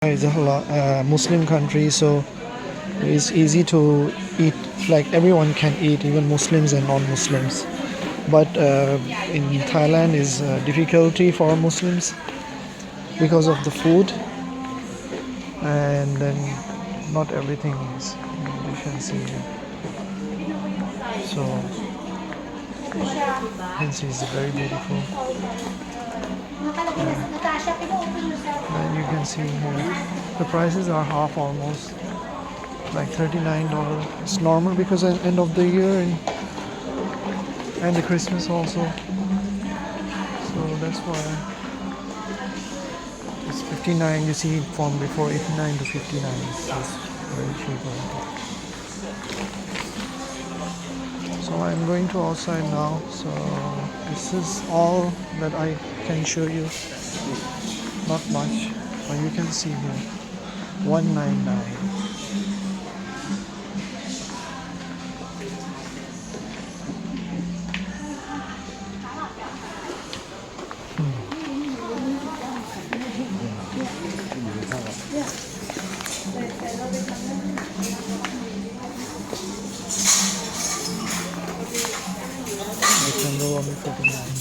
It's a Muslim country, so it's easy to eat. Like everyone can eat, even Muslims and non-Muslims. But in Thailand is difficulty for Muslims because of the food, and then not everything is. You can see here. So you can see it's very beautiful. And you can see here the prices are half almost, like $39. It's normal because at end of the year and the Christmas also. So that's why it's 59. You see from before 89 to 59. It's very cheaper. So I'm going to outside now. So this is all that I can show you. Not much, but you can see here 199. The candle only 49.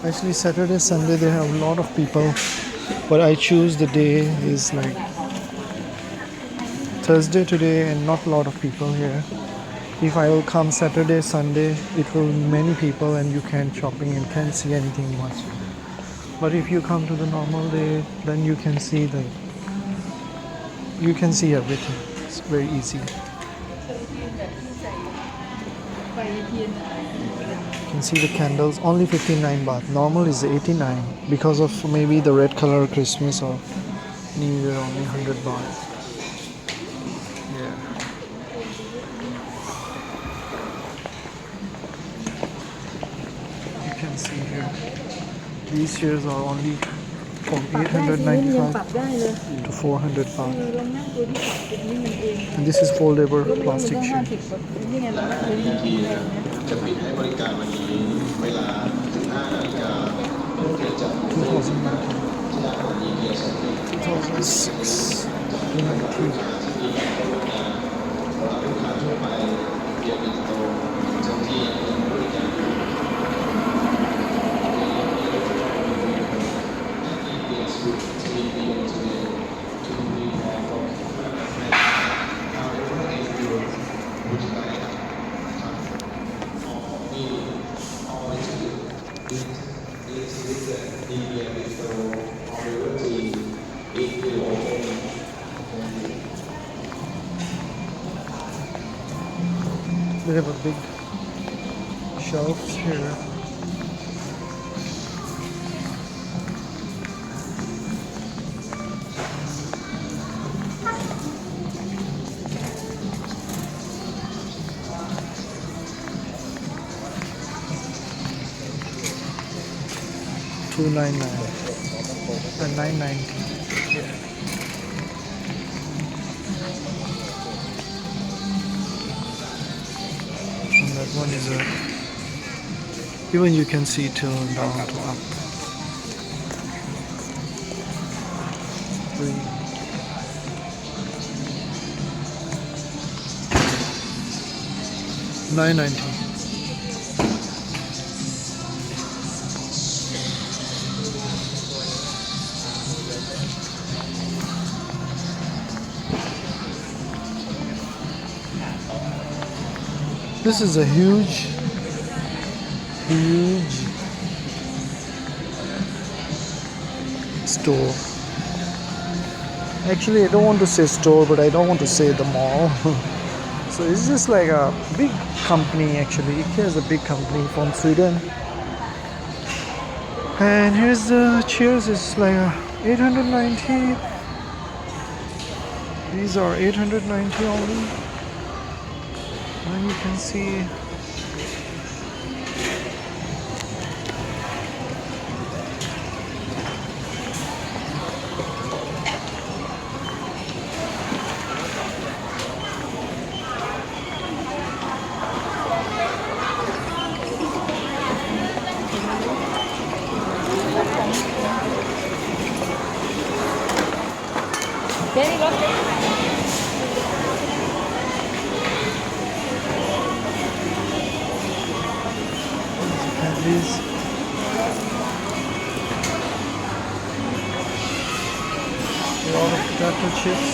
Actually, Saturday, Sunday they have a lot of people, but I choose the day is like Thursday today, and not a lot of people here. If I will come Saturday, Sunday, it will be many people, and you can't shopping and can't see anything much. But if you come to the normal day, then you can see everything. It's very easy. You can see the candles, only 59 baht. Normal is 89 because of maybe the red color Christmas or New Year, only 100 baht. Yeah. You can see here. These chairs are only from 895 to 400 baht. And this is foldable plastic chair. 2006, 19. They have a big shelves here. $299 and $990. Yeah. And that one is even you can see till down to up. Three. $990. This is a huge store. Actually, I don't want to say store, but I don't want to say the mall. So it's just like a big company actually. IKEA is a big company from Sweden. And here's the chairs. It's like 890. These are 890 only. And you can see these. A lot of potato chips.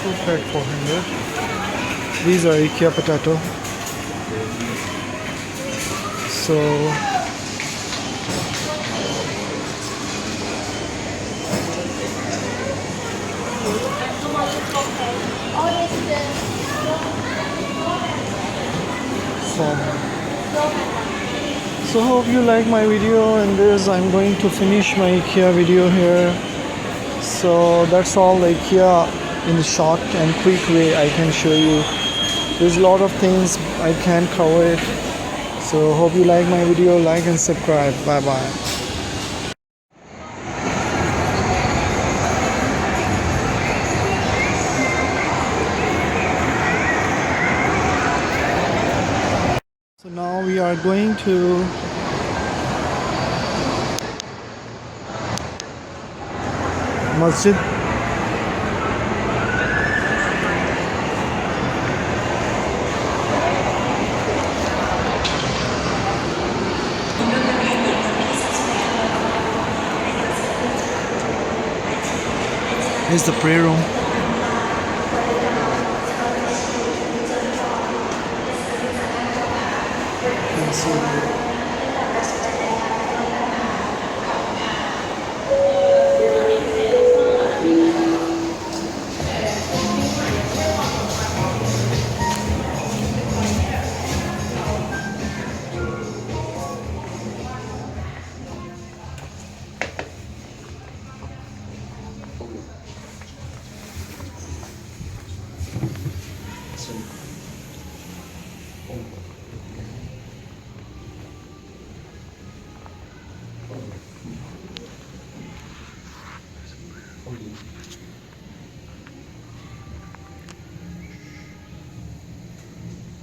Two pack 400. These are ikea potato. So so hope you like my video, and this I'm going to finish my ikea video here. So that's all the ikea in the short and quick way I can show you. There's a lot of things I can't cover it. So hope you like my video. Like and subscribe. Bye bye. So now we are going to Masjid. Here's the prayer room. You can see